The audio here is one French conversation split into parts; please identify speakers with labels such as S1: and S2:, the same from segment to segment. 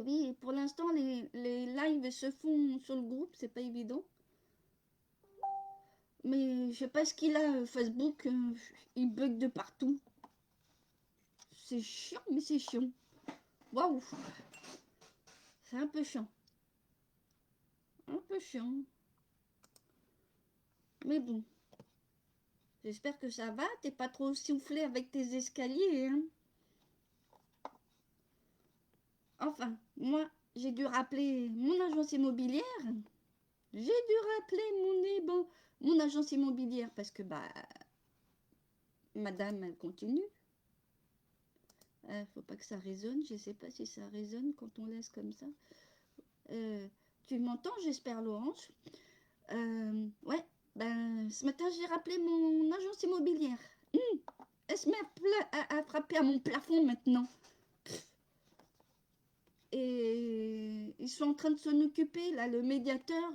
S1: oui, et pour l'instant, les lives se font sur le groupe, c'est pas évident. Mais je sais pas ce qu'il a, Facebook, il bug de partout. C'est chiant, mais c'est chiant. Waouh, c'est un peu chiant. Un peu chiant. Mais bon, j'espère que ça va. T'es pas trop soufflé avec tes escaliers, hein. Enfin, moi, j'ai dû rappeler mon agence immobilière. J'ai dû rappeler mon agence immobilière parce que, bah, madame, elle continue. Faut pas que ça résonne. Je sais pas si ça résonne quand on laisse comme ça. Euh, Tu m'entends, j'espère, Laurence. Ouais, ben, ce matin, j'ai rappelé mon agence immobilière. Elle se met à frapper à mon plafond maintenant. Et ils sont en train de s'en occuper, là, le médiateur,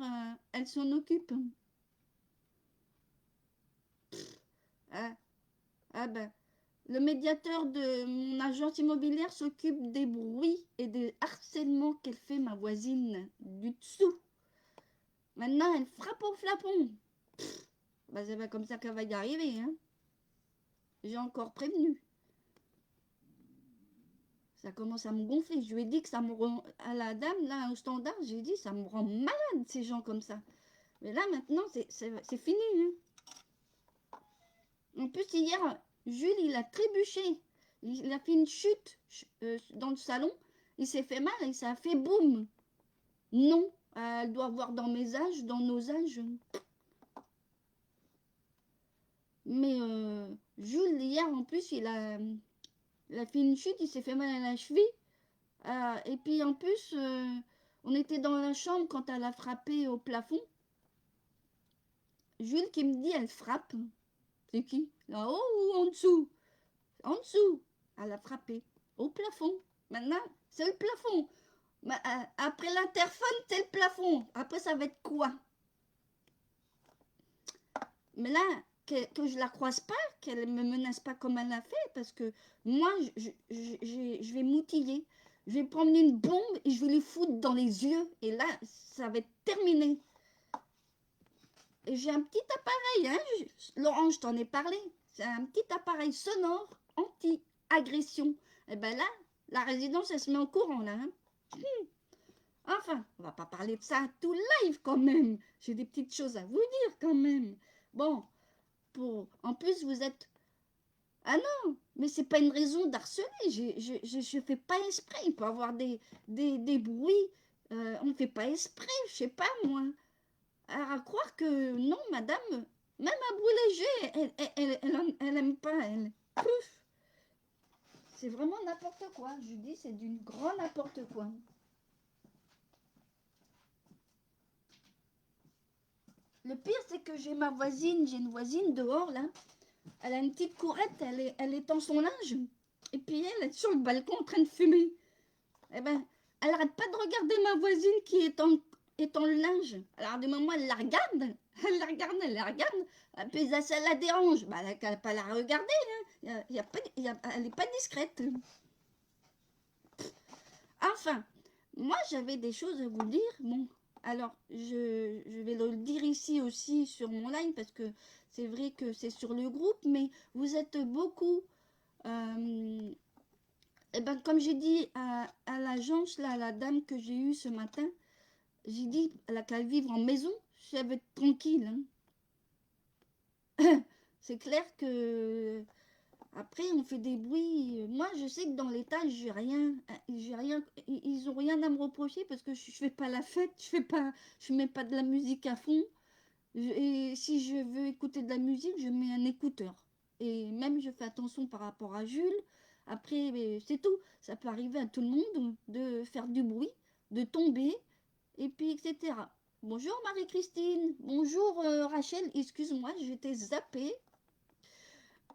S1: elle s'en occupe. Ah, ah ben, le médiateur de mon agence immobilière s'occupe des bruits et des harcèlements qu'elle fait ma voisine du dessous. Maintenant, elle frappe au plafond. Bah, c'est pas comme ça qu'elle va y arriver, hein. J'ai encore prévenu. Ça commence à me gonfler. Je lui ai dit que ça me rend... À la dame, là, au standard, j'ai dit, ça me rend malade, ces gens comme ça. Mais là, maintenant, c'est fini, hein. En plus, hier, Jules, il a trébuché. Il a fait une chute dans le salon. Il s'est fait mal et ça a fait boum. Non, elle doit voir dans mes âges, dans nos âges. Mais Jules, hier, en plus, il a fait une chute, il s'est fait mal à la cheville. Et puis, en plus, on était dans la chambre quand elle a frappé au plafond. Jules qui me dit, elle frappe. C'est qui? Là-haut ou en dessous? En dessous. Elle a frappé au plafond. Maintenant, c'est le plafond. Après l'interphone, c'est le plafond. Après, ça va être quoi? Mais là, que je la croise pas, qu'elle me menace pas comme elle l'a fait, parce que moi, je vais m'outiller. Je vais prendre une bombe et je vais lui foutre dans les yeux. Et là, ça va être terminé. Et j'ai un petit appareil, hein, Laurent, je t'en ai parlé. C'est un petit appareil sonore anti-agression. Et ben là, la résidence, elle se met en courant, là. Hein. Enfin, on va pas parler de ça tout live quand même. J'ai des petites choses à vous dire quand même. Bon, en plus, vous êtes... Ah non, mais c'est pas une raison d'harceler. Je fais pas exprès. Il peut y avoir des bruits. On ne fait pas exprès, je sais pas moi. À croire que non, madame, même un bruit léger, elle aime pas, elle. Pouf, c'est vraiment n'importe quoi. Je dis, c'est d'une grande n'importe quoi. Le pire, c'est que j'ai une voisine dehors, là. Elle a une petite courette, elle étend son linge. Et puis elle est sur le balcon en train de fumer. Eh ben, elle arrête pas de regarder ma voisine qui étend le linge. Alors, du moment, elle la regarde, elle la regarde. Et puis ça la dérange. Bah, elle n'a pas la regarder. Hein. Elle n'est pas discrète. Enfin, moi, j'avais des choses à vous dire. Bon, alors, je vais le dire ici aussi sur mon live parce que c'est vrai que c'est sur le groupe, mais vous êtes beaucoup. Et ben, comme j'ai dit à l'agence, là, à la dame que j'ai eue ce matin, j'ai dit, elle a qu'à vivre en maison, si elle veut être tranquille. Hein. C'est clair que après on fait des bruits. Moi, je sais que dans l'étage, j'ai rien, ils ont rien à me reprocher parce que je fais pas la fête, je mets pas de la musique à fond. Et si je veux écouter de la musique, je mets un écouteur. Et même, je fais attention par rapport à Jules. Après, c'est tout. Ça peut arriver à tout le monde de faire du bruit, de tomber, et puis etc. Bonjour Marie-Christine. Bonjour Rachel. Excuse-moi, j'étais zappée.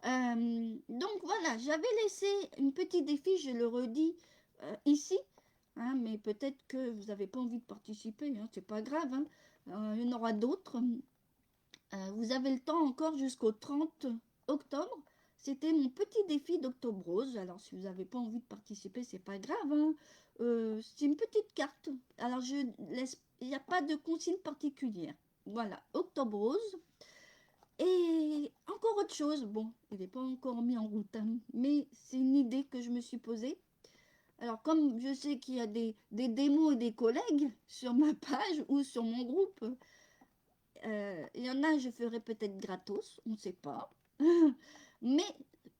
S1: Donc voilà, j'avais laissé une petite défi, je le redis ici. Hein, mais peut-être que vous n'avez pas envie de participer. Hein, c'est pas grave. Hein. Il y en aura d'autres. Vous avez le temps encore jusqu'au 30 octobre. C'était mon petit défi d'Octobre Rose. Alors, si vous n'avez pas envie de participer, c'est pas grave, hein. C'est une petite carte. Alors, il n'y a pas de consigne particulière. Voilà, Octobre Rose. Et encore autre chose. Bon, il n'est pas encore mis en route, hein, mais c'est une idée que je me suis posée. Alors, comme je sais qu'il y a des démos et des collègues sur ma page ou sur mon groupe, il y en a, je ferai peut-être gratos, on ne sait pas. Mais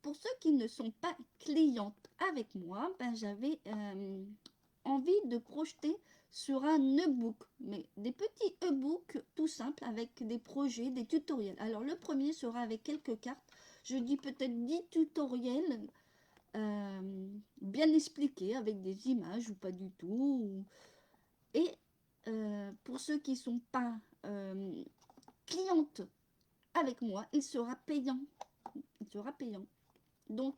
S1: pour ceux qui ne sont pas clientes avec moi, ben, j'avais envie de projeter sur un e-book, mais des petits e-books tout simples avec des projets, des tutoriels. Alors le premier sera avec quelques cartes, je dis peut-être 10 tutoriels bien expliqués avec des images ou pas du tout. Et pour ceux qui ne sont pas clientes avec moi, il sera payant. Il sera payant. Donc,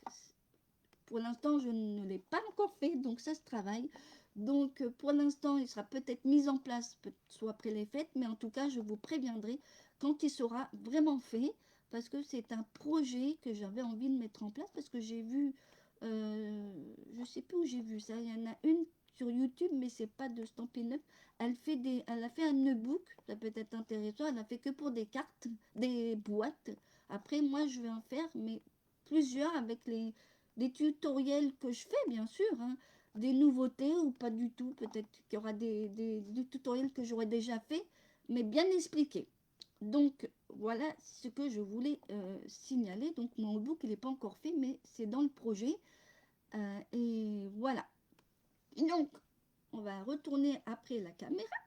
S1: pour l'instant, je ne l'ai pas encore fait, donc ça se travaille. Donc, pour l'instant, il sera peut-être mis en place, soit après les fêtes, mais en tout cas, je vous préviendrai quand il sera vraiment fait, parce que c'est un projet que j'avais envie de mettre en place, parce que j'ai vu, je ne sais plus où j'ai vu ça, il y en a une sur YouTube, mais c'est pas de Stampin' Up. Elle a fait un e-book, ça peut être intéressant, elle a fait que pour des cartes, des boîtes. Après, moi, je vais en faire, mais plusieurs avec des tutoriels que je fais, bien sûr, hein, des nouveautés ou pas du tout. Peut-être qu'il y aura des tutoriels que j'aurais déjà fait, mais bien expliqués. Donc, voilà ce que je voulais signaler. Donc, mon book, il n'est pas encore fait, mais c'est dans le projet. Et voilà. Donc, on va retourner après la caméra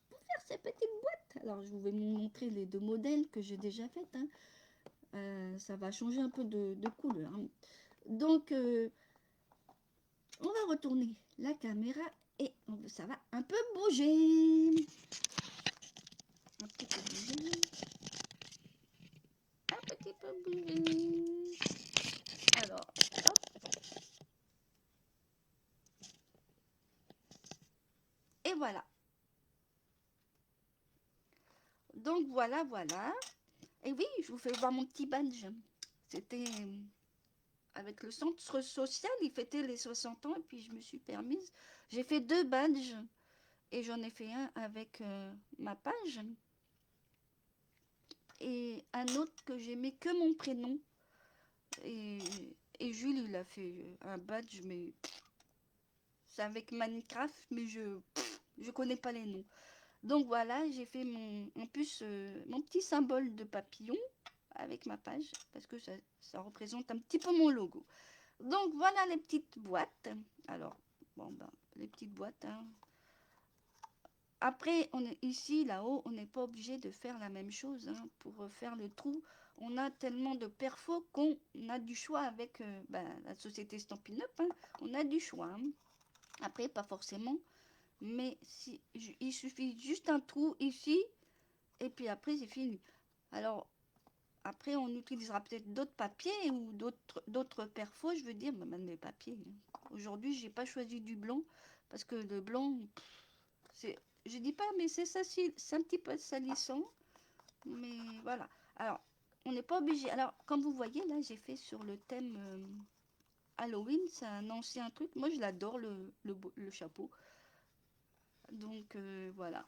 S1: pour faire ces petites boîtes. Alors, je vais vous montrer les deux modèles que j'ai déjà faites, hein. Ça va changer un peu de couleur, hein. Donc, on va retourner la caméra et ça va un peu bouger. Un petit peu bouger. Un petit peu bouger. Alors, hop. Et voilà. Donc, voilà, voilà. Et oui, je vous fais voir mon petit badge. C'était avec le centre social, il fêtait les 60 ans et puis je me suis permise. J'ai fait 2 badges et j'en ai fait un avec ma page et un autre que j'ai mis que mon prénom. Et, et Jules, il a fait un badge, mais c'est avec Minecraft, mais je connais pas les noms. Donc voilà, j'ai fait en plus mon petit symbole de papillon avec ma page, parce que ça représente un petit peu mon logo. Donc voilà les petites boîtes. Alors, bon ben, les petites boîtes, hein. Après, on est ici, là-haut, on n'est pas obligé de faire la même chose, hein. Pour faire le trou, on a tellement de perfos qu'on a du choix avec la société Stampin' Up, hein. On a du choix, hein. Après, pas forcément, mais il suffit juste un trou ici, et puis après, c'est fini. Alors, après, on utilisera peut-être d'autres papiers ou d'autres perfos, je veux dire, même les papiers, hein. Aujourd'hui, j'ai pas choisi du blanc, parce que le blanc, c'est, je dis pas, mais c'est un petit peu salissant. Mais voilà. Alors, on n'est pas obligé. Alors, comme vous voyez, là, j'ai fait sur le thème Halloween. C'est un ancien truc. Moi, je l'adore, le chapeau. Donc, voilà.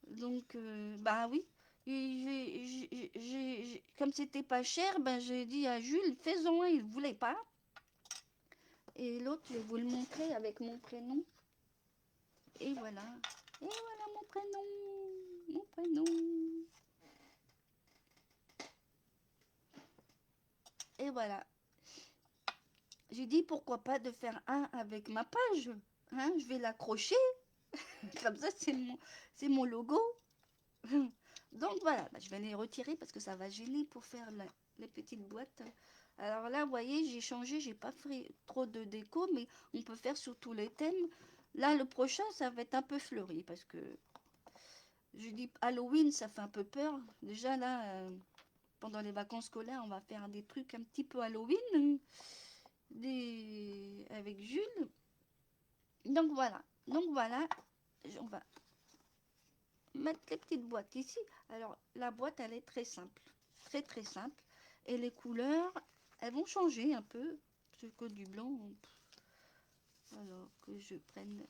S1: Donc, bah oui. Comme c'était pas cher, ben, j'ai dit à Jules, fais-en un. Il voulait pas. Et l'autre, je vais vous le montrer avec mon prénom. Et voilà. Et voilà mon prénom. Mon prénom. Et voilà. J'ai dit pourquoi pas de faire un avec ma page. Hein, je vais l'accrocher. Comme ça, c'est mon logo. Donc voilà, je vais les retirer parce que ça va gêner pour faire les petites boîtes. Alors là, vous voyez, j'ai changé, j'ai pas fait trop de déco, mais on peut faire sur tous les thèmes. Là, le prochain, ça va être un peu fleuri parce que je dis Halloween, ça fait un peu peur. Déjà là, pendant les vacances scolaires, on va faire des trucs un petit peu Halloween avec Jules. Donc voilà, on va mettre les petites boîtes ici. Alors la boîte, elle est très simple, très très simple. Et les couleurs, elles vont changer un peu, parce que du blanc. Alors que je prenne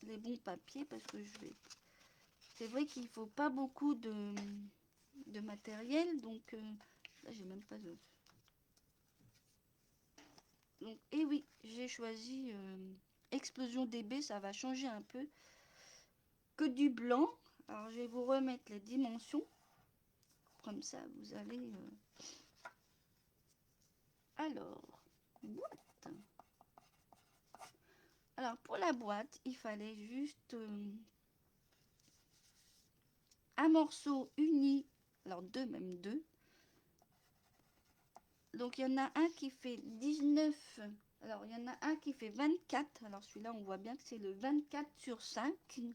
S1: les bons papiers, parce que je vais... C'est vrai qu'il faut pas beaucoup de matériel, donc là j'ai même pas de... Donc, et oui, j'ai choisi Explosion DB, ça va changer un peu que du blanc. Alors je vais vous remettre les dimensions, comme ça vous allez... Alors, boîte. Alors pour la boîte, il fallait juste un morceau uni, alors deux, même deux. Donc il y en a un qui fait 19, alors il y en a un qui fait 24, alors celui-là on voit bien que c'est le 24/5.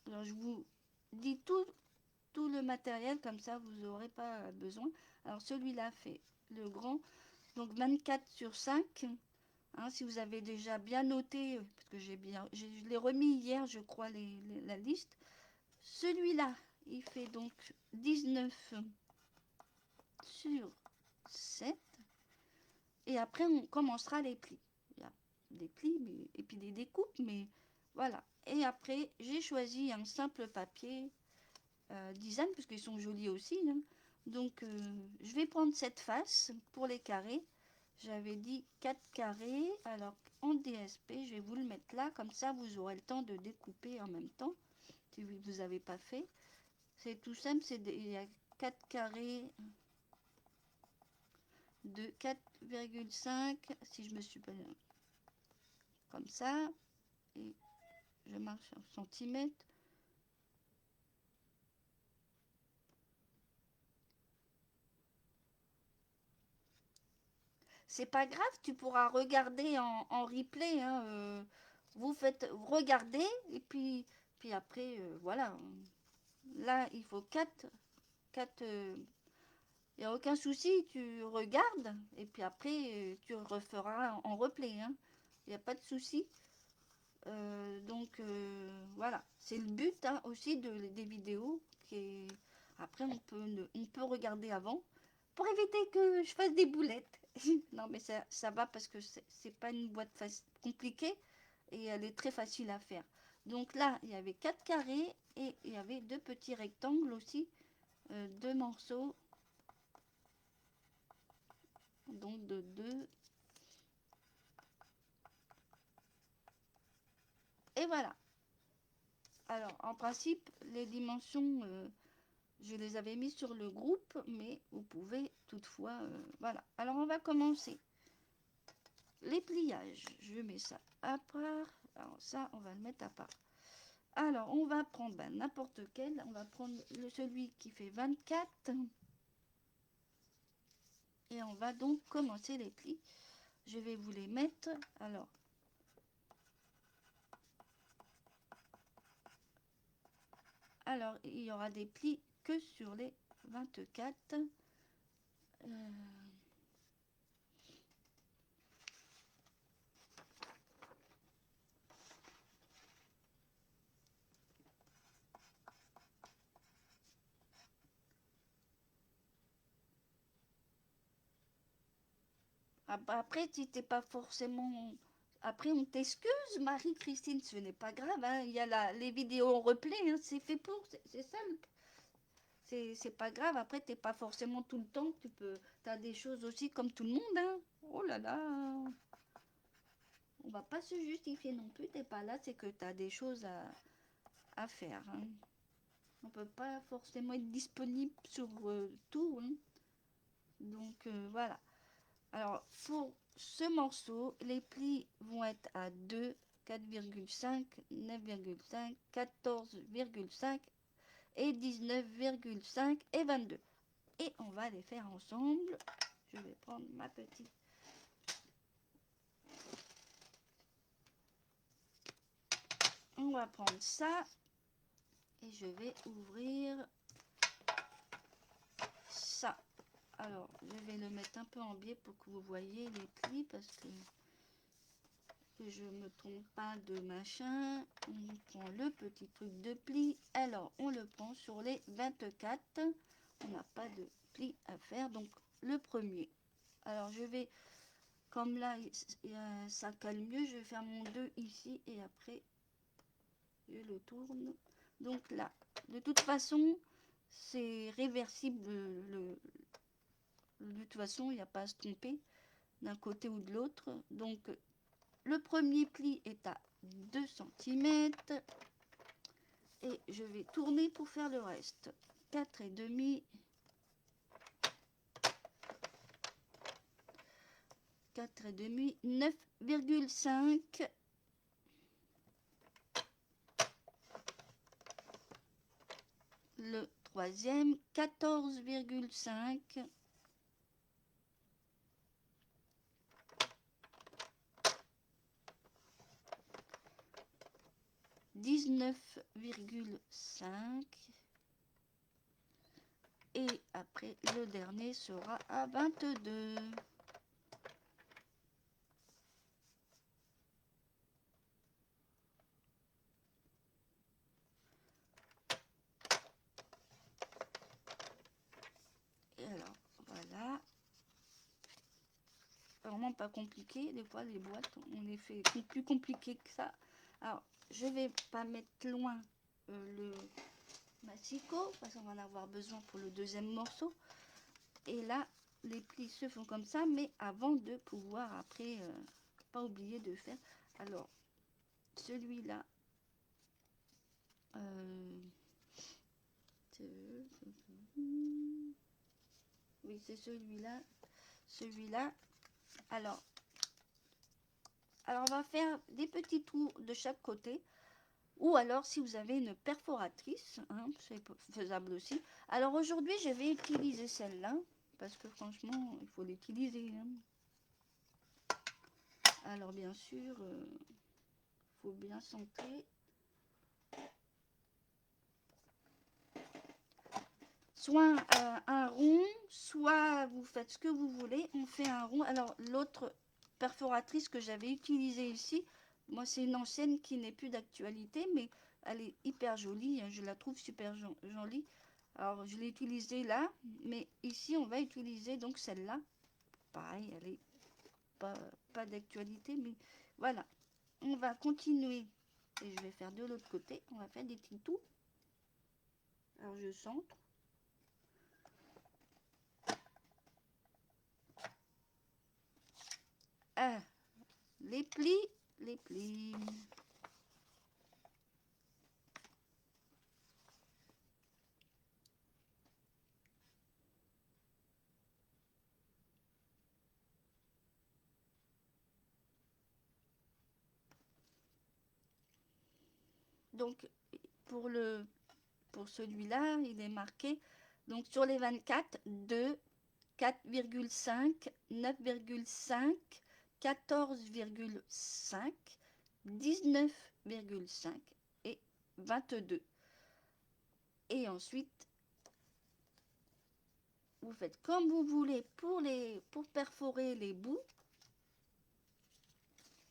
S1: Alors je vous dis tout le matériel, comme ça vous n'aurez pas besoin. Alors celui-là fait le grand, donc 24/5. Hein, si vous avez déjà bien noté, parce que je l'ai remis hier, je crois, la liste. Celui-là, il fait donc 19/7. Et après, on commencera les plis. Il y a des plis et puis des découpes, mais voilà. Et après, j'ai choisi un simple papier design, parce qu'ils sont jolis aussi. Hein. Donc, je vais prendre cette face pour les carrés. J'avais dit 4 carrés. Alors, en DSP, je vais vous le mettre là. Comme ça, vous aurez le temps de découper en même temps. Si vous n'avez pas fait. C'est tout simple. Il y a 4 carrés de 4,5. Si je me suis pas... Comme ça. Et je marche en centimètres. C'est pas grave, tu pourras regarder en replay. Hein, vous faites regarder et puis après, voilà. Là, il faut 4 il n'y a aucun souci, tu regardes et puis après, tu referas en replay. Hein. Il n'y a pas de souci. Donc, voilà. C'est le but hein, aussi des vidéos. Après, on peut regarder avant pour éviter que je fasse des boulettes. Non, mais ça va parce que c'est pas une boîte compliquée et elle est très facile à faire. Donc là, il y avait 4 carrés et il y avait 2 petits rectangles aussi, 2 morceaux, donc de 2. Et voilà. Alors, en principe, les dimensions, je les avais mis sur le groupe, mais vous pouvez toutefois, voilà. Alors, on va commencer. Les pliages, je mets ça à part. Alors ça, on va le mettre à part. Alors, on va prendre n'importe quel. On va prendre celui qui fait 24. Et on va donc commencer les plis. Je vais vous les mettre. Alors il y aura des plis que sur les 24. Après, si t'es pas forcément... Après, on t'excuse, Marie-Christine, ce n'est pas grave. Hein. Il y a les vidéos en replay, hein. C'est fait pour, c'est ça. C'est pas grave. Après, t'es pas forcément tout le temps. T'as des choses aussi comme tout le monde. Hein. Oh là là. On va pas se justifier non plus. T'es pas là, c'est que t'as des choses à faire. Hein. On peut pas forcément être disponible sur tout. Hein. Donc, voilà. Alors, pour ce morceau, les plis vont être à 2, 4,5, 9,5, 14,5 et 19,5 et 22. Et on va les faire ensemble. Je vais prendre ma petite. On va prendre ça. Et je vais ouvrir ça. Alors, je vais le mettre un peu en biais pour que vous voyez les plis parce que que je me trompe pas de machin, on prend le petit truc de pli. Alors, on le prend sur les 24. On n'a pas de pli à faire, donc le premier. Alors, je vais, comme là, ça cale mieux, je vais faire mon 2 ici et après, je le tourne. Donc là, de toute façon, c'est réversible. De toute façon, il n'y a pas à se tromper d'un côté ou de l'autre. Donc, le premier pli est à 2 centimètres et je vais tourner pour faire le reste. 4,5, 4,5, 9,5. Le troisième, 14,5. 19,5 et après le dernier sera à 22. Et alors voilà, vraiment pas compliqué. Des fois les boîtes on les fait plus compliquées que ça. Alors je vais pas mettre loin le massicot parce qu'on va en avoir besoin pour le deuxième morceau. Et là les plis se font comme ça, mais avant de pouvoir après pas oublier de faire. Alors celui-là, oui c'est celui-là, celui-là. Alors on va faire des petits trous de chaque côté. Ou alors si vous avez une perforatrice, hein, c'est faisable aussi. Alors aujourd'hui je vais utiliser celle-là, parce que franchement il faut l'utiliser. Hein. Alors bien sûr, faut bien centrer. Soit un rond, soit vous faites ce que vous voulez. On fait un rond. Alors l'autre perforatrice que j'avais utilisée ici, moi c'est une ancienne qui n'est plus d'actualité, mais elle est hyper jolie. Hein, je la trouve super jolie. Alors je l'ai utilisée là, mais ici on va utiliser donc celle-là. Pareil, elle est pas d'actualité, mais voilà. On va continuer et je vais faire de l'autre côté. On va faire des petits trous. Alors je centre. Ah, les plis, les plis. Donc pour celui-là, il est marqué donc sur les 24, 2, 4,5, 9,5, 14,5, 19,5 et 22. Et ensuite, vous faites comme vous voulez pour perforer les bouts.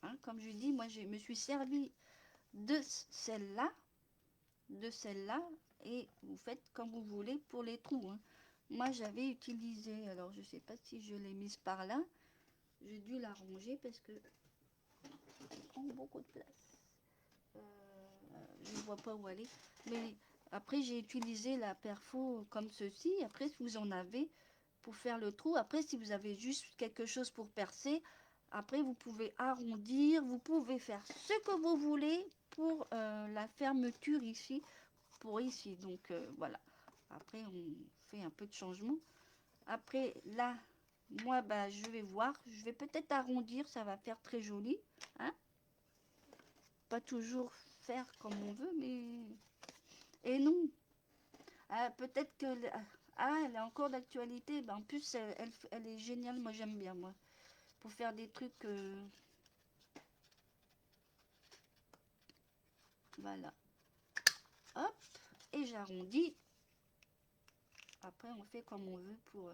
S1: Hein, comme je dis, moi je me suis servi de celle-là, et vous faites comme vous voulez pour les trous. Hein. Moi j'avais utilisé, alors je sais pas si je l'ai mise par là, j'ai dû la ranger parce que elle prend beaucoup de place. Je ne vois pas où aller, mais après j'ai utilisé la perfo comme ceci. Après si vous en avez pour faire le trou, après si vous avez juste quelque chose pour percer, après vous pouvez arrondir, vous pouvez faire ce que vous voulez pour la fermeture ici, pour ici. Donc voilà, après on fait un peu de changement. Après là, moi bah, je vais voir, je vais peut-être arrondir, ça va faire très joli, hein, pas toujours faire comme on veut, mais et non, peut-être que elle est encore d'actualité. Ben, en plus elle est géniale, moi j'aime bien, moi, pour faire des trucs voilà, hop, et j'arrondis. Après on fait comme on veut pour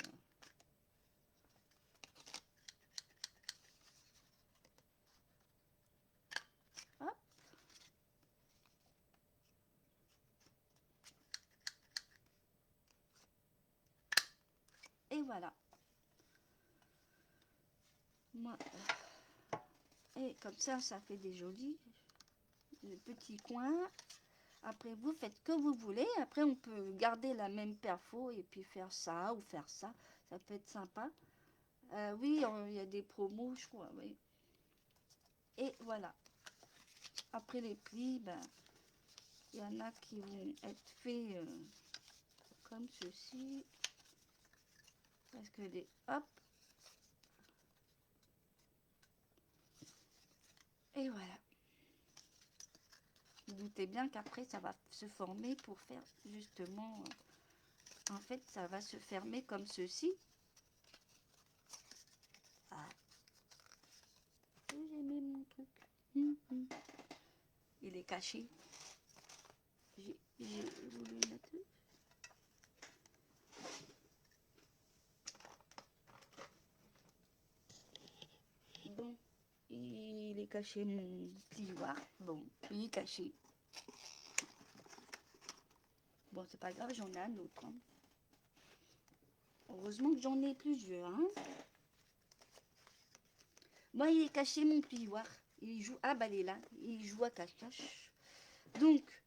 S1: voilà. Moi, et comme ça fait des jolis petits coins. Après, vous faites que vous voulez. Après, on peut garder la même perfo et puis faire ça ou faire ça. Ça peut être sympa. Oui, il y a des promos, je crois, oui. Et voilà. Après les plis, ben, il y en a qui vont être faits comme ceci. Parce que les... Hop. Et voilà. Vous doutez bien qu'après, ça va se former pour faire justement... en fait, ça va se fermer comme ceci. Ah. J'ai mis mon truc. Il est caché. J'ai voulu mettre... Bon, il est caché mon plioir. Bon, il est caché. Bon, c'est pas grave, j'en ai un autre. Hein. Heureusement que j'en ai plusieurs. Hein. Moi, il est caché mon plioir. Il joue... Ah, bah, il est là. Il joue à cache-cache. Donc,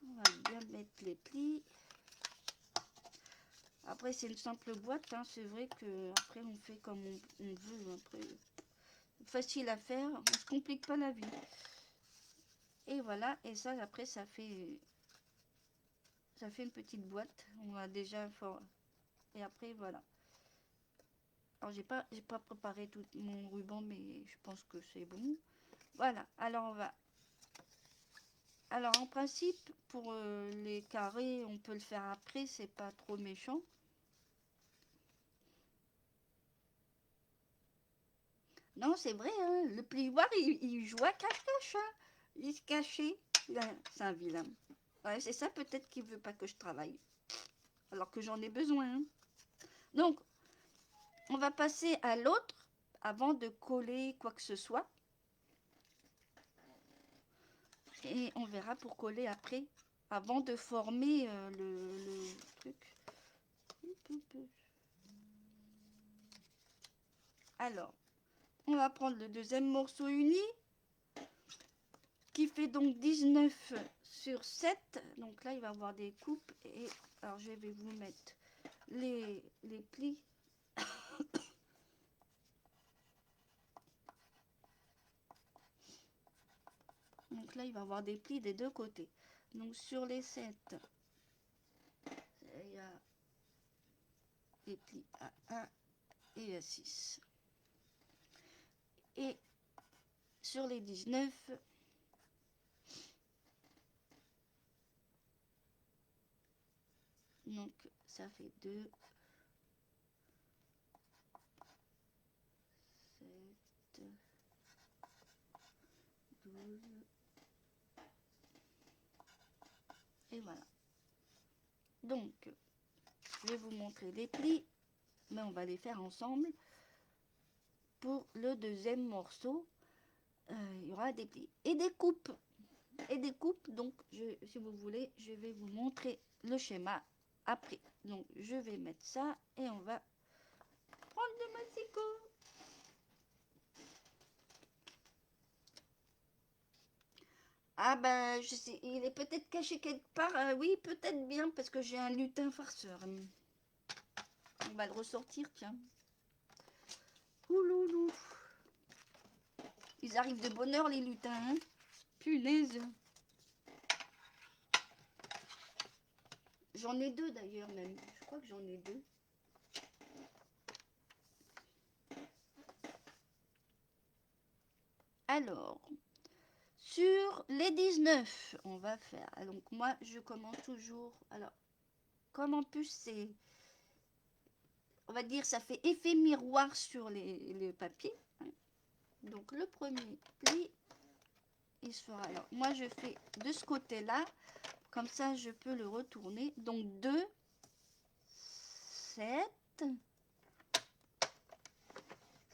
S1: on va bien mettre les plis. Après, c'est une simple boîte. Hein. C'est vrai que après on fait comme on veut. Après, facile à faire. On se complique pas la vie. Et voilà. Et ça, après, ça fait une petite boîte. On a déjà fort. Et après, voilà. Alors, j'ai pas préparé tout mon ruban, mais je pense que c'est bon. Voilà. Alors, on va... Alors, en principe, pour les carrés, on peut le faire après. C'est pas trop méchant. Non, c'est vrai, hein, le plioir, il joue à cache-cache. Hein. Il se cachait. C'est un vilain. Ouais, c'est ça peut-être qu'il veut pas que je travaille. Alors que j'en ai besoin. Hein. Donc, on va passer à l'autre avant de coller quoi que ce soit. Et on verra pour coller après. Avant de former le truc. Alors, on va prendre le deuxième morceau uni. Qui fait donc 19 sur 7. Donc là, il va y avoir des coupes. Et alors, je vais vous mettre les plis. Donc là, il va y avoir des plis des deux côtés. Donc sur les 7, il y a des plis à 1 et à 6. Et sur les 19, donc ça fait 2, 7, 12. Et voilà. Donc, je vais vous montrer les plis, mais on va les faire ensemble. Pour le deuxième morceau, il y aura des plis et des coupes. Donc, si vous voulez, je vais vous montrer le schéma après. Donc, je vais mettre ça et on va prendre le massicot. Ah ben, je sais, il est peut-être caché quelque part. Oui, peut-être bien, parce que j'ai un lutin farceur. On va le ressortir, tiens. Ouloulou. Ils arrivent de bonne heure, les lutins. Hein. Punaise. J'en ai deux d'ailleurs, même. Je crois que j'en ai deux. Alors, sur les 19, on va faire. Donc, moi, je commence toujours. Alors, comme en plus, c'est. On va dire, ça fait effet miroir sur les papiers. Hein. Donc, le premier pli, il se fera. Alors, moi, je fais de ce côté-là. Comme ça, je peux le retourner. Donc, 2, 7,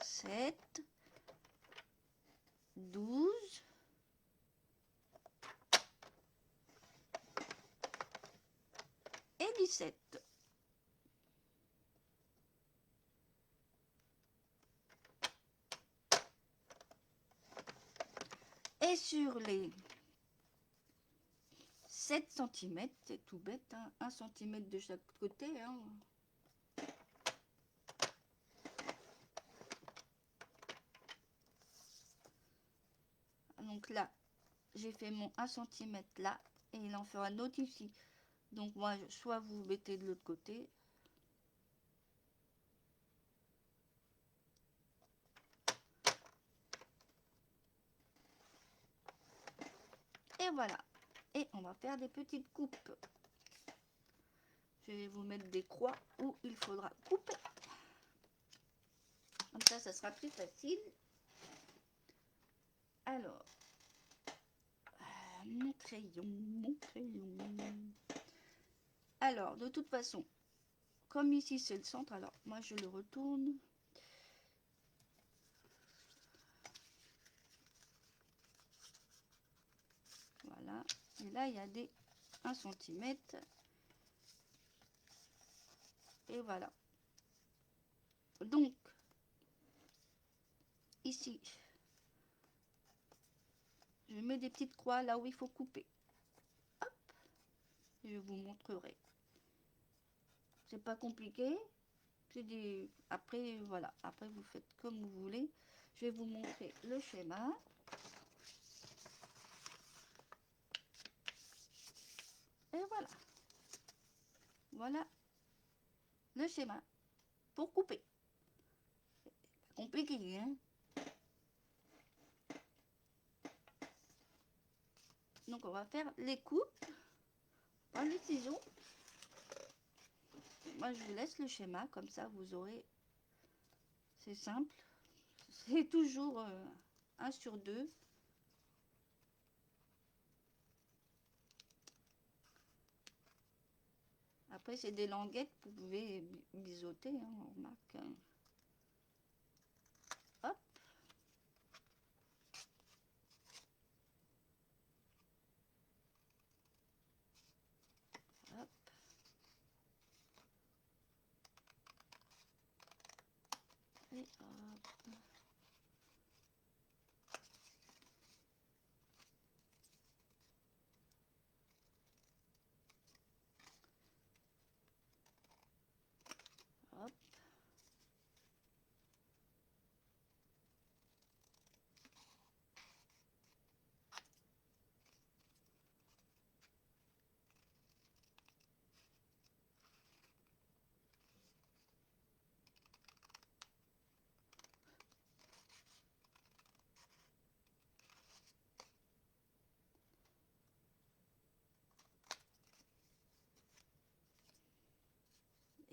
S1: 7, 12. Et 17. Et sur les 7 cm, c'est tout bête, hein, 1 cm de chaque côté. Hein. Donc là, j'ai fait mon 1 cm là, et il en fera un autre ici. Donc moi, soit vous mettez de l'autre côté. Et voilà. Et on va faire des petites coupes. Je vais vous mettre des croix où il faudra couper. Comme ça sera plus facile. Alors, mon crayon, mon crayon. Alors, de toute façon, comme ici c'est le centre, alors moi je le retourne. Voilà. Et là, il y a des 1 cm. Et voilà. Donc, ici, je mets des petites croix là où il faut couper. Hop. Je vous montrerai. C'est pas compliqué. C'est des... Après, voilà. Après, vous faites comme vous voulez. Je vais vous montrer le schéma. Et voilà. Voilà le schéma pour couper. Pas compliqué, hein? Donc, on va faire les coupes. Prendre les ciseaux. Moi, je vous laisse le schéma. Comme ça, vous aurez... C'est simple. C'est toujours 1 sur 2. Après, c'est des languettes, vous pouvez biseauter, hein, on remarque. Hop. Hop. Et hop. Hop.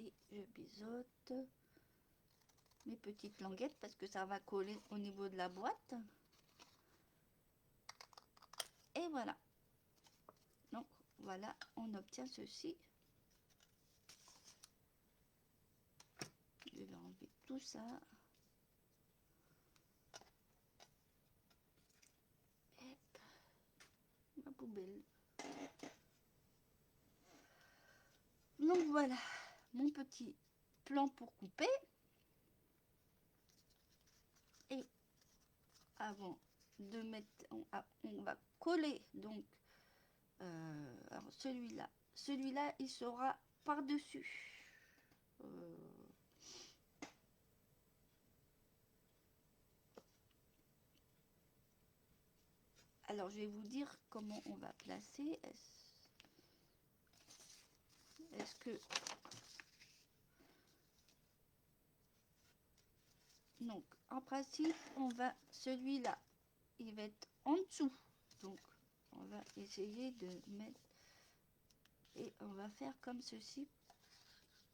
S1: Et je biseaute mes petites languettes parce que ça va coller au niveau de la boîte. Et voilà. Donc, voilà, on obtient ceci. Je vais enlever tout ça. Hop. Ma poubelle. Donc voilà, mon petit plan pour couper. Et avant de mettre, on va coller donc alors celui-là il sera par dessus. Alors je vais vous dire comment on va placer. Est-ce que donc en principe on va, celui-là il va être en dessous, donc on va essayer de mettre et on va faire comme ceci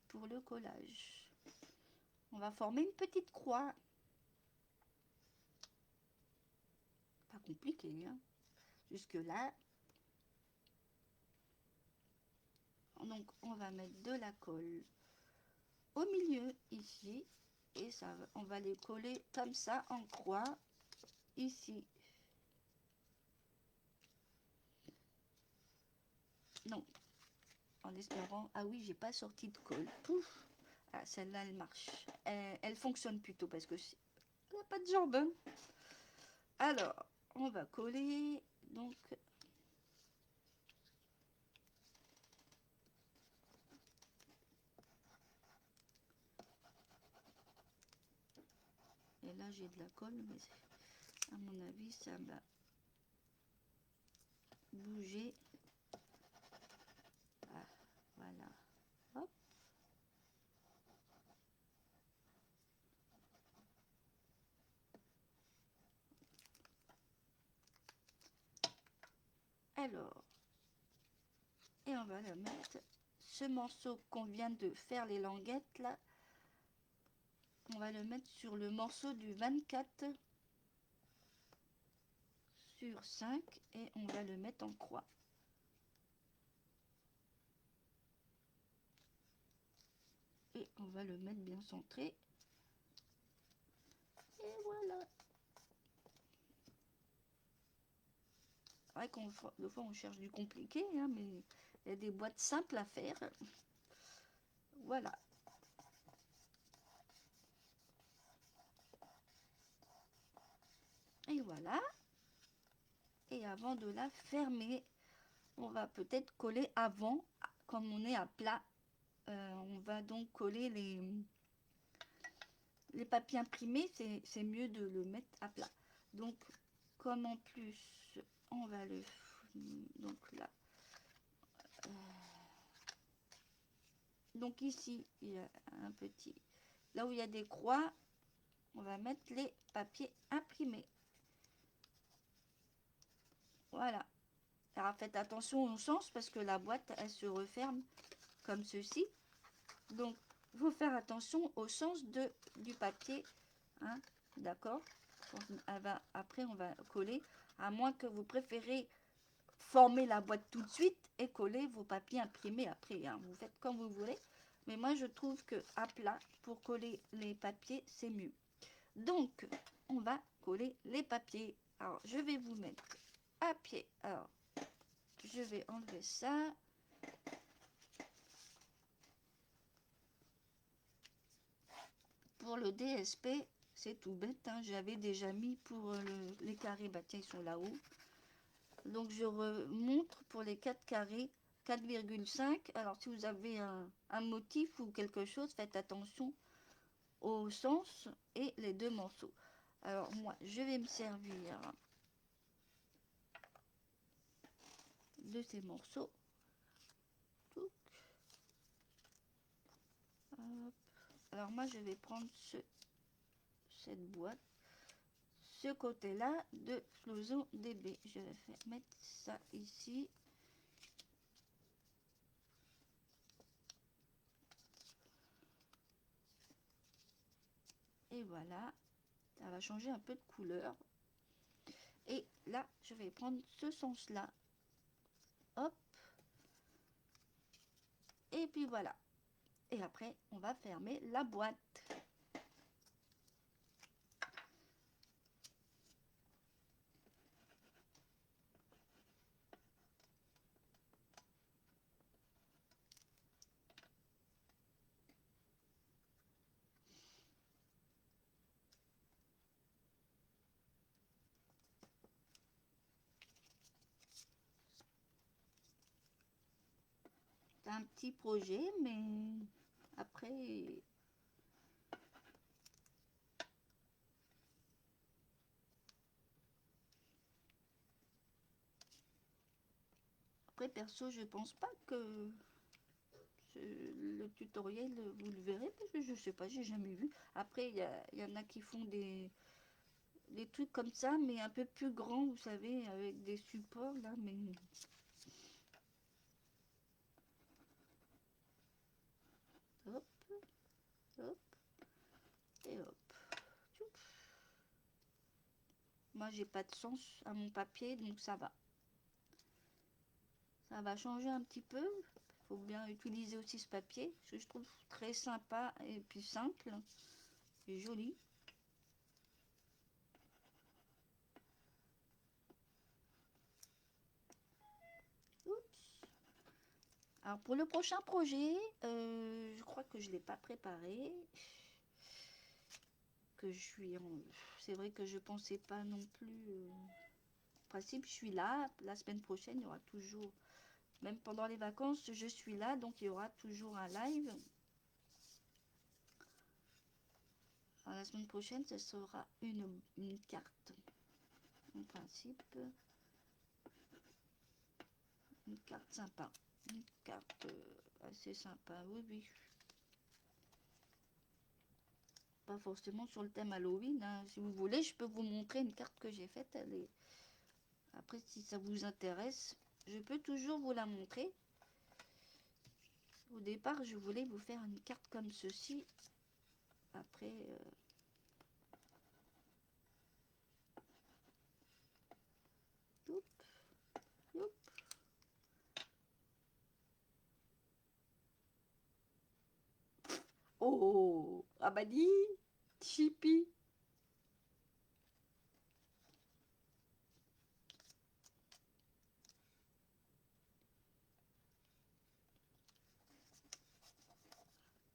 S1: pour le collage. On va former une petite croix, pas compliqué, hein, jusque là. Donc on va mettre de la colle au milieu ici et ça, on va les coller comme ça en croix ici. Non, en espérant, ah oui, j'ai pas sorti de colle. Pouf. Ah, celle-là elle marche, elle fonctionne plutôt parce que elle n'a pas de jambes, hein. Alors on va coller. Donc, et là j'ai de la colle, mais à mon avis ça va bouger. Ah, voilà. Hop. Alors, et on va le mettre, ce morceau qu'on vient de faire les languettes là, on va le mettre sur le morceau du 24 sur 5 et on va le mettre en croix. Et on va le mettre bien centré. Et voilà. C'est vrai qu'on des fois on cherche du compliqué, hein, mais il y a des boîtes simples à faire. Voilà. Et voilà. Et avant de la fermer, on va peut-être coller avant, comme on est à plat. On va donc coller les papiers imprimés, c'est mieux de le mettre à plat. Donc, comme en plus, on va le... Donc là. Donc ici, il y a un petit... Là où il y a des croix, on va mettre les papiers imprimés. Voilà. Alors faites attention au sens parce que la boîte, elle se referme comme ceci. Donc, il faut faire attention au sens du papier. Hein, d'accord. Après, on va coller. À moins que vous préférez former la boîte tout de suite et coller vos papiers imprimés après. Hein. Vous faites comme vous voulez. Mais moi, je trouve que à plat, pour coller les papiers, c'est mieux. Donc, on va coller les papiers. Alors, je vais vous mettre à pied. Alors, je vais enlever ça. Pour le DSP, c'est tout bête. Hein. J'avais déjà mis pour les carrés. Bah tiens, ils sont là-haut. Donc, je remontre pour les 4 carrés. 4,5. Alors, si vous avez un motif ou quelque chose, faites attention au sens et les deux morceaux. Alors, moi, je vais me servir de ces morceaux. Hop. Alors, moi, je vais prendre cette boîte, ce côté-là de Flozo DB. Je vais mettre ça ici. Et voilà, ça va changer un peu de couleur. Et là, je vais prendre ce sens-là. Hop. Et puis voilà. Et après, on va fermer la boîte. C'est un petit projet, mais après... Après, perso, je pense pas que le tutoriel, vous le verrez, parce que je sais pas, j'ai jamais vu. Après, il y en a qui font des trucs comme ça, mais un peu plus grands, vous savez, avec des supports, là, mais... Hop, hop, et hop. Moi, j'ai pas de sens à mon papier, donc ça va. Ça va changer un petit peu. Il faut bien utiliser aussi ce papier, que je trouve très sympa et puis simple et joli. Oups. Alors pour le prochain projet, je crois que je ne l'ai pas préparé. Que je suis en... C'est vrai que je pensais pas non plus... principe, je suis là. La semaine prochaine, il y aura toujours, même pendant les vacances, je suis là, donc il y aura toujours un live. Alors, la semaine prochaine, ce sera une carte. En principe, une carte sympa. Une carte assez sympa, oui, oui. Pas forcément sur le thème Halloween, hein. Si vous voulez, je peux vous montrer une carte que j'ai faite. Elle est... Après, si ça vous intéresse, je peux toujours vous la montrer. Au départ, je voulais vous faire une carte comme ceci. Après, Oup, oup. Oh, ah bah dis, Chippy.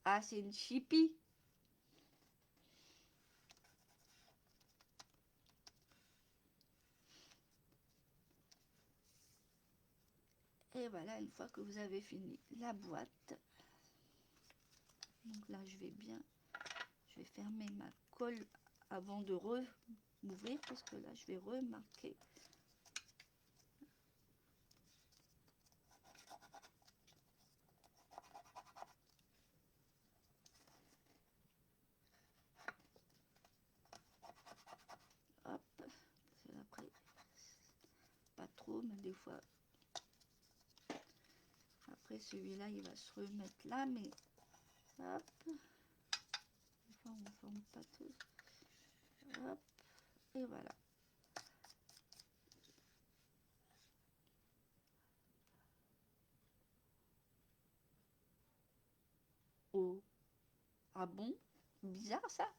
S1: Ah, c'est une Chippy. Et voilà, une fois que vous avez fini la boîte, donc là, je vais fermer ma colle avant de ouvrir parce que là, je vais remarquer. Hop, après, pas trop, mais des fois, après celui-là, il va se remettre là, mais hop, des fois, on ne forme pas tout. Hop, et voilà. Oh, ah bon? Bizarre ça.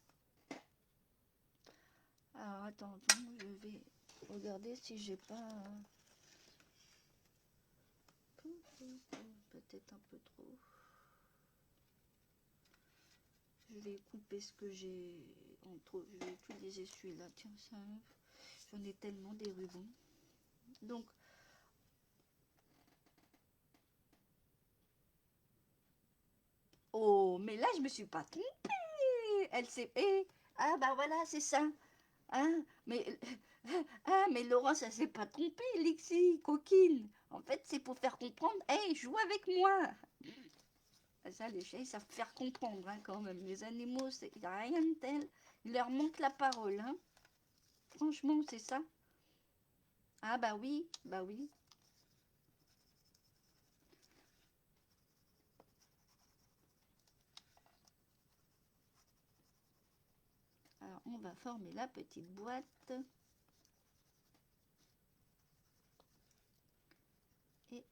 S1: Alors attends, je vais regarder si j'ai pas... Peut-être un peu trop. Je vais couper ce que j'ai entre... Je vais utiliser celui-là. Tiens, ça... J'en ai tellement des rubans. Donc... Oh, mais là, je me suis pas trompée. Elle s'est... ah, bah voilà, c'est ça. Hein, mais... Ah, mais Laurence, elle s'est pas trompée, Lixie, coquine. En fait, c'est pour faire comprendre, hey, joue avec moi. Ça, les chiens, ils savent faire comprendre, hein, quand même. Les animaux, il n'y a rien de tel. Il leur manque la parole, hein. Franchement, c'est ça. Ah, bah oui, bah oui. Alors, on va former la petite boîte. Et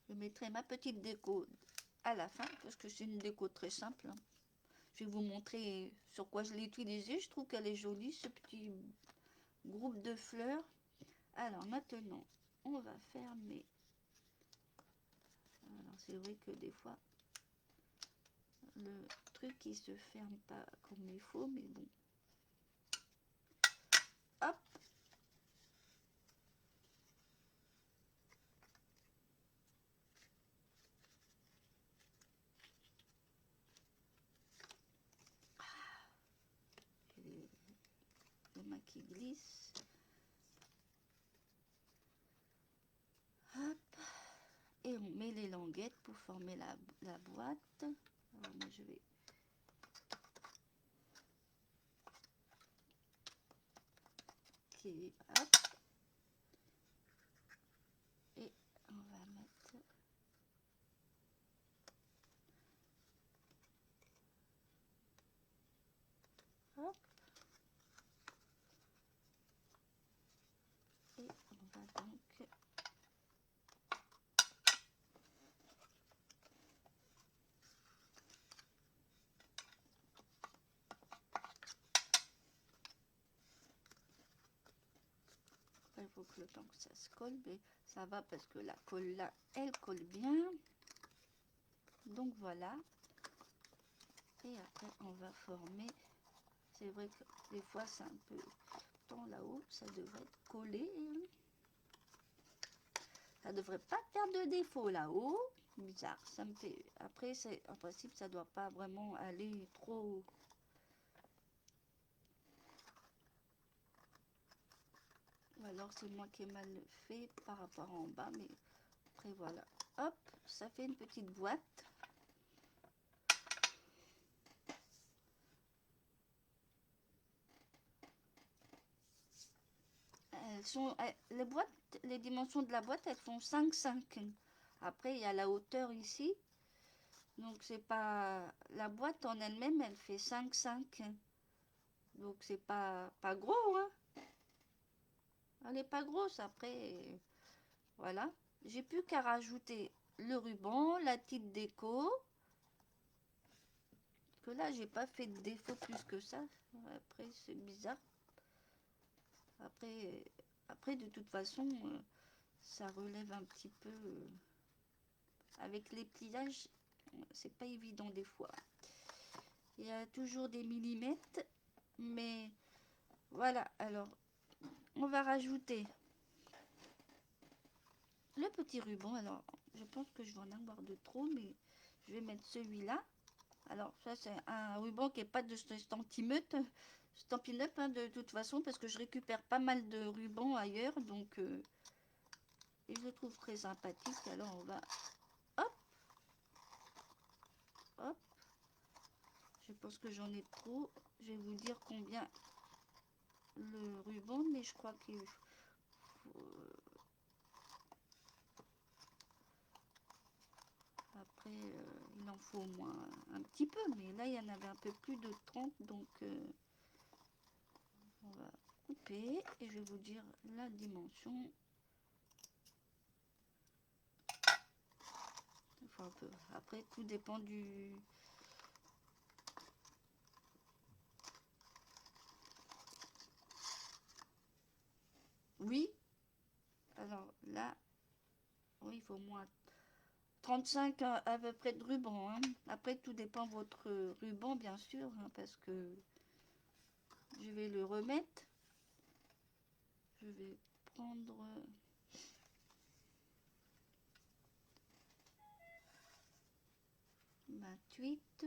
S1: je mettrai ma petite déco à la fin, parce que c'est une déco très simple, hein. Je vais vous montrer sur quoi je l'ai utilisé. Je trouve qu'elle est jolie, ce petit groupe de fleurs. Alors, maintenant, on va fermer. Alors, c'est vrai que des fois, le truc il se ferme pas comme il faut, mais bon. Hop. Le main qui glisse. Hop. Et on met les languettes pour former la boîte. Alors moi je vais... Hop. Et on va mettre... Hop. Et on va donc... Il faut que le temps que ça se colle, mais ça va parce que la colle là, elle colle bien. Donc voilà. Et après, on va former C'est vrai que des fois c'est un peu... Tant là-haut, ça devrait être collé. Ça devrait pas faire de défaut là-haut. Bizarre, ça me fait... Après, en principe, ça doit pas vraiment aller trop... Ou alors c'est moi qui ai mal fait par rapport en bas, mais après voilà. Hop, ça fait une petite boîte. Elles sont, les boîtes, les dimensions de la boîte, elles font 5,5. Après, il y a la hauteur ici. Donc, c'est pas... La boîte en elle-même, elle fait 5,5. Donc, c'est pas gros, hein. Elle n'est pas grosse. Après, voilà. J'ai plus qu'à rajouter le ruban, la petite déco. Que là, j'ai pas fait de défaut plus que ça. Après, c'est bizarre. Après, de toute façon, ça relève un petit peu. Avec les pliages, c'est pas évident des fois. Il y a toujours des millimètres, mais voilà. Alors, on va rajouter le petit ruban. Alors, je pense que je vais en avoir de trop, mais je vais mettre celui-là. Alors, ça, c'est un ruban qui n'est pas de Stampin' Up, hein, de toute façon, parce que je récupère pas mal de rubans ailleurs, donc et je le trouve très sympathique. Alors, on va, hop, hop, je pense que j'en ai trop. Je vais vous dire combien le ruban, mais je crois qu'il faut... Après, il en faut au moins un petit peu, mais là, il y en avait un peu plus de 30, donc on va couper et je vais vous dire la dimension. Enfin, un peu. Après, tout dépend du... Oui, alors là, oui, il faut au moins 35 à peu près de ruban, hein. Après, tout dépend de votre ruban, bien sûr, hein, parce que je vais le remettre. Je vais prendre 28,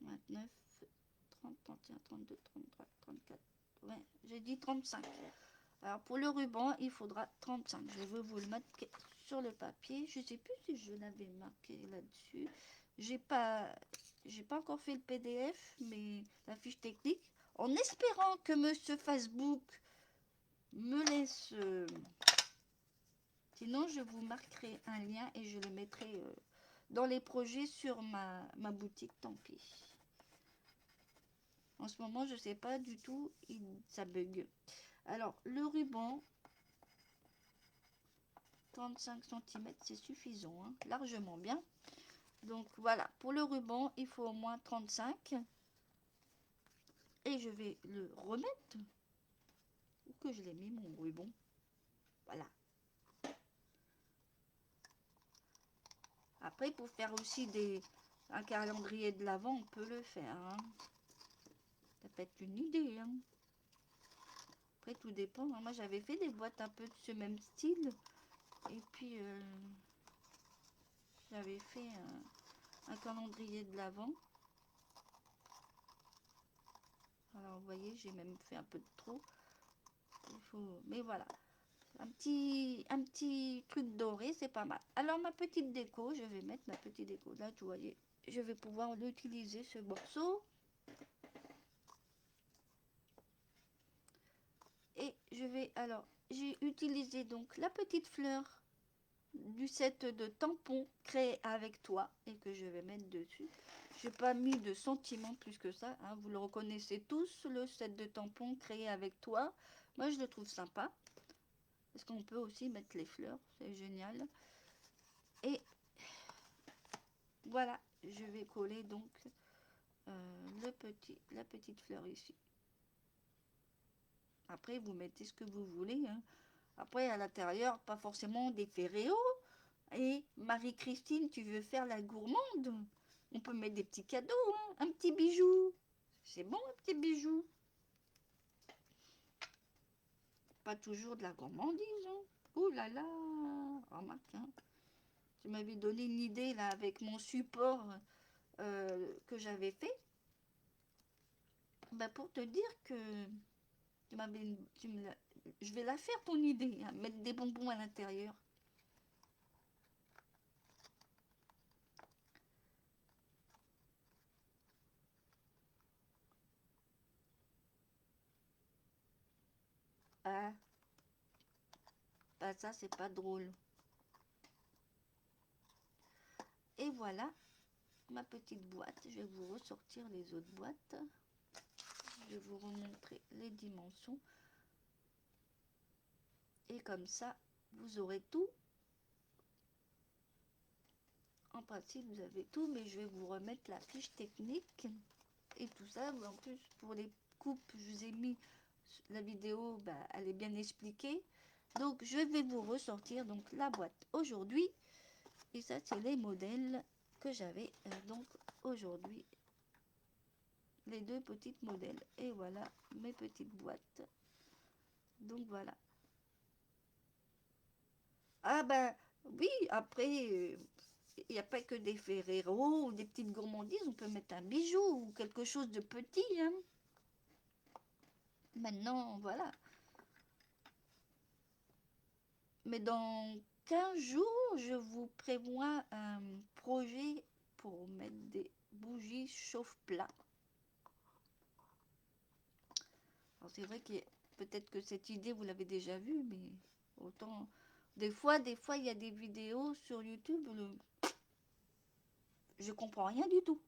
S1: 29, 30, 31, 32, 33, 34. Ouais, j'ai dit 35. Alors pour le ruban, il faudra 35. Je vais vous le mettre sur le papier. Je ne sais plus si je l'avais marqué là-dessus. J'ai pas encore fait le PDF, mais la fiche technique. En espérant que Monsieur Facebook me laisse. Sinon, je vous marquerai un lien et je le mettrai dans les projets sur ma boutique. Tant pis. En ce moment, je ne sais pas du tout. Ça bug. Alors, le ruban. 35 cm, c'est suffisant, hein, largement bien. Donc voilà, pour le ruban, il faut au moins 35. Et je vais le remettre. Où que je l'ai mis, mon ruban? Voilà. Après, pour faire aussi un calendrier de l'Avent, on peut le faire, hein. Ça peut être une idée, hein. Après, tout dépend, hein. Moi, j'avais fait des boîtes un peu de ce même style. Et puis, j'avais fait un calendrier de l'Avent. Alors, vous voyez, j'ai même fait un peu de trop. Mais voilà. Un petit truc doré, c'est pas mal. Alors, ma petite déco, je vais mettre ma petite déco. Là, vous voyez, je vais pouvoir l'utiliser, ce morceau. Et je vais, alors, j'ai utilisé donc la petite fleur du set de tampons créé avec toi et que je vais mettre dessus. J'ai pas mis de sentiments plus que ça, hein. Vous le reconnaissez tous, le set de tampons créé avec toi. Moi, je le trouve sympa. Parce qu'on peut aussi mettre les fleurs, c'est génial. Et voilà, je vais coller donc la petite fleur ici. Après, vous mettez ce que vous voulez, hein. Après, à l'intérieur, pas forcément des Ferrero. Et Marie-Christine, tu veux faire la gourmande? On peut mettre des petits cadeaux, hein, un petit bijou. C'est bon, un petit bijou. Pas toujours de la gourmandise, hein. Ouh là là. Remarque, hein. Tu m'avais donné une idée là avec mon support que j'avais fait. Bah, pour te dire que tu m'avais, je vais la faire ton idée, hein, mettre des bonbons à l'intérieur. Ah, bah ça c'est pas drôle. Et voilà ma petite boîte. Je vais vous ressortir les autres boîtes. Je vais vous remontrer les dimensions. Et comme ça, vous aurez tout. En principe, vous avez tout, mais je vais vous remettre la fiche technique et tout ça. En plus, pour les coupes, je vous ai mis la vidéo, bah, elle est bien expliquée. Donc, je vais vous ressortir donc la boîte aujourd'hui. Et ça, c'est les modèles que j'avais donc aujourd'hui. Les deux petites modèles. Et voilà mes petites boîtes. Donc, voilà. Ah ben, oui, après, il n'y a pas que des Ferrero ou des petites gourmandises. On peut mettre un bijou ou quelque chose de petit, hein. Maintenant, voilà. Mais dans 15 jours, je vous prévois un projet pour mettre des bougies chauffe-plat. Alors c'est vrai que peut-être que cette idée, vous l'avez déjà vue, mais autant... des fois, il y a des vidéos sur YouTube, je comprends rien du tout.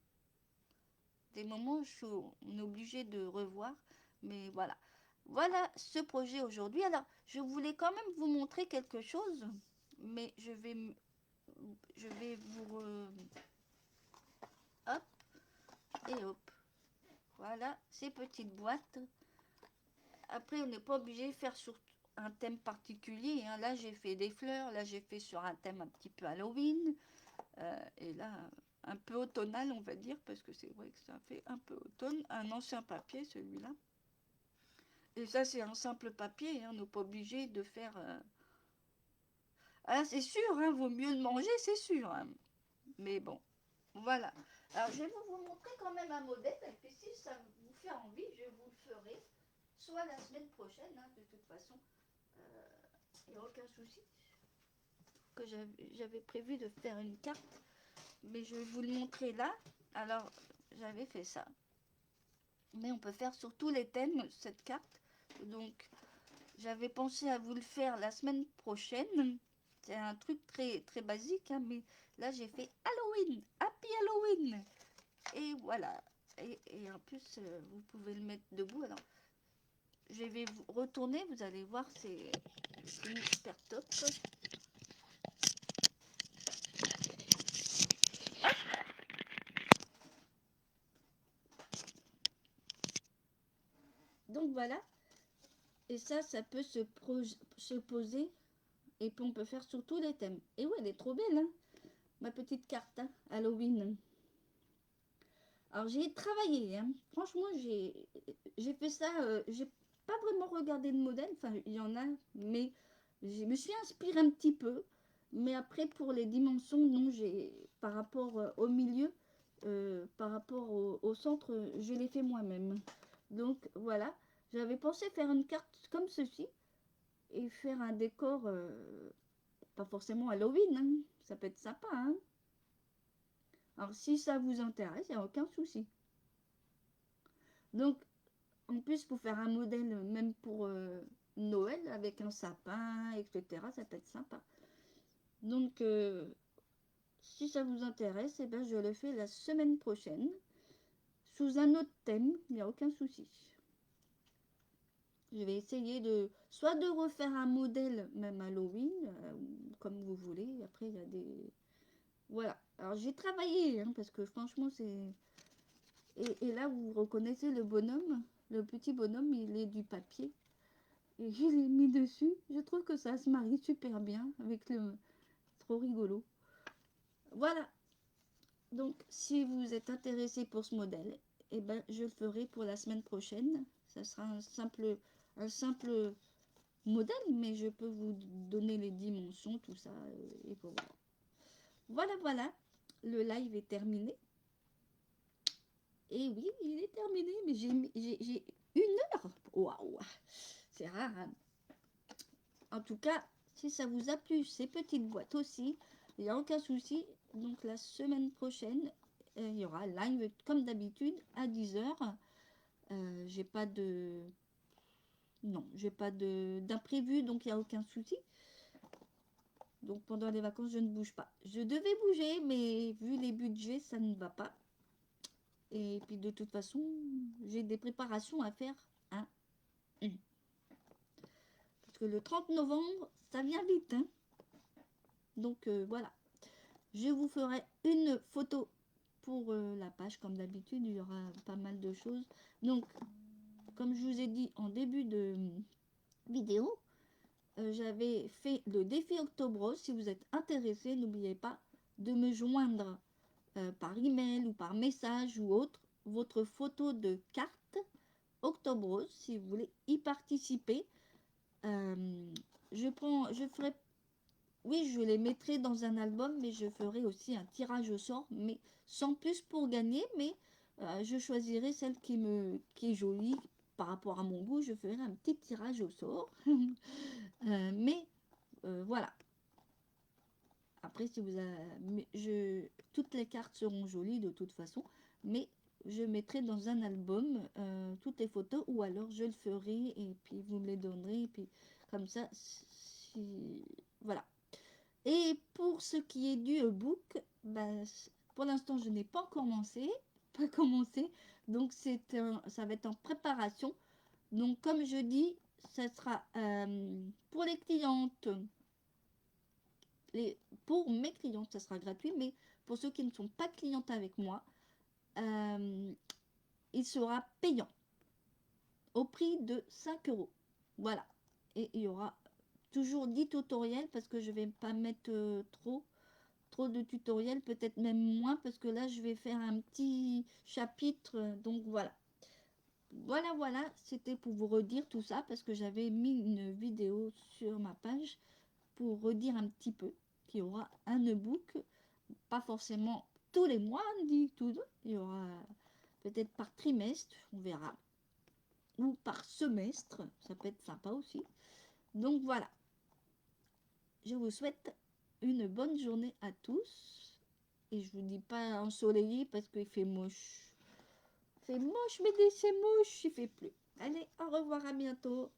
S1: Des moments, on est obligé de revoir, mais voilà. Voilà ce projet aujourd'hui. Alors, je voulais quand même vous montrer quelque chose, mais je vais vous... hop, et hop. Voilà, ces petites boîtes. Après, on n'est pas obligé de faire sur un thème particulier, hein. Là, j'ai fait des fleurs. Là, j'ai fait sur un thème un petit peu Halloween. Et là, un peu automnal, on va dire, parce que c'est vrai que ça fait un peu automne. Un ancien papier, celui-là. Et ça, c'est un simple papier, hein. On n'est pas obligé de faire... Ah, c'est sûr, hein, vaut mieux de manger, c'est sûr, hein. Mais bon, voilà. Alors, je vais vous montrer quand même un modèle. Et puis, si ça vous fait envie, je vous le ferai. Soit la semaine prochaine, hein, de toute façon. Il n'y a aucun souci. Que j'avais prévu de faire une carte. Mais je vais vous le montrer là. Alors, j'avais fait ça. Mais on peut faire sur tous les thèmes, cette carte. Donc, j'avais pensé à vous le faire la semaine prochaine. C'est un truc très, très basique, hein, mais là, j'ai fait Halloween, Happy Halloween. Et voilà. Et en plus, vous pouvez le mettre debout. Alors, je vais vous retourner, vous allez voir, c'est super top. Donc voilà. Et ça peut se poser. Et puis on peut faire sur tous les thèmes. Et ouais, elle est trop belle, hein, ma petite carte, hein, Halloween. Alors j'ai travaillé, hein. Franchement, j'ai fait ça. J'ai pas vraiment regardé le modèle. Enfin, il y en a, mais je me suis inspirée un petit peu. Mais après, pour les dimensions, non, j'ai par rapport au milieu, par rapport au centre, je l'ai fait moi-même. Donc voilà, j'avais pensé faire une carte comme ceci et faire un décor, pas forcément Halloween, hein. Ça peut être sympa, hein. Alors si ça vous intéresse, il n'y a aucun souci. Donc en plus, pour faire un modèle, même pour Noël, avec un sapin, etc., ça peut être sympa. Donc si ça vous intéresse, eh ben, je le fais la semaine prochaine, sous un autre thème, il n'y a aucun souci. Je vais essayer de soit de refaire un modèle, même Halloween, comme vous voulez. Après, il y a des... Voilà. Alors, j'ai travaillé, hein, parce que franchement, c'est... Et là, vous reconnaissez le bonhomme. Le petit bonhomme, il est du papier. Et je l'ai mis dessus. Je trouve que ça se marie super bien avec le... Trop rigolo. Voilà. Donc, si vous êtes intéressé pour ce modèle, et ben, je le ferai pour la semaine prochaine. Ça sera un simple modèle, mais je peux vous donner les dimensions, tout ça. Et voilà. Voilà, voilà. Le live est terminé. Et oui, il est terminé, mais j'ai 1 heure. Waouh, c'est rare, hein. En tout cas, si ça vous a plu, ces petites boîtes aussi, il n'y a aucun souci. Donc la semaine prochaine, il y aura live comme d'habitude à 10 h. J'ai pas de... Non, j'ai pas d'imprévu, donc il n'y a aucun souci. Donc pendant les vacances, je ne bouge pas. Je devais bouger, mais vu les budgets, ça ne va pas. Et puis de toute façon, j'ai des préparations à faire, hein. Parce que le 30 novembre, ça vient vite, hein. Donc voilà. Je vous ferai une photo pour la page, comme d'habitude. Il y aura pas mal de choses. Donc, comme je vous ai dit en début de vidéo, j'avais fait le défi Octobre. Si vous êtes intéressé, n'oubliez pas de me joindre par email ou par message ou autre votre photo de carte Octobre si vous voulez y participer. Je ferai, oui, je les mettrai dans un album, mais je ferai aussi un tirage au sort, mais sans plus pour gagner, mais je choisirai celle qui est jolie par rapport à mon goût. Je ferai un petit tirage au sort. Mais voilà. Après, si vous avez, toutes les cartes seront jolies de toute façon, mais je mettrai dans un album toutes les photos, ou alors je le ferai et puis vous me les donnerez, et puis comme ça, voilà. Et pour ce qui est du e-book, ben, pour l'instant, je n'ai pas commencé, pas commencé, donc ça va être en préparation. Donc, comme je dis, ça sera pour les clientes. Pour mes clientes, ça sera gratuit, mais pour ceux qui ne sont pas clientes avec moi, il sera payant au prix de 5 euros. Voilà. Et il y aura toujours 10 tutoriels parce que je ne vais pas mettre trop de tutoriels, peut-être même moins parce que là, je vais faire un petit chapitre. Donc voilà. Voilà, c'était pour vous redire tout ça parce que j'avais mis une vidéo sur ma page pour redire un petit peu qu'il y aura un e-book, pas forcément tous les mois, dit tout, il y aura peut-être par trimestre, on verra, ou par semestre, ça peut être sympa aussi. Donc voilà, je vous souhaite une bonne journée à tous, et je vous dis pas ensoleillé parce qu'il fait moche. C'est moche, mais c'est moche, il fait plus. Allez, au revoir, à bientôt.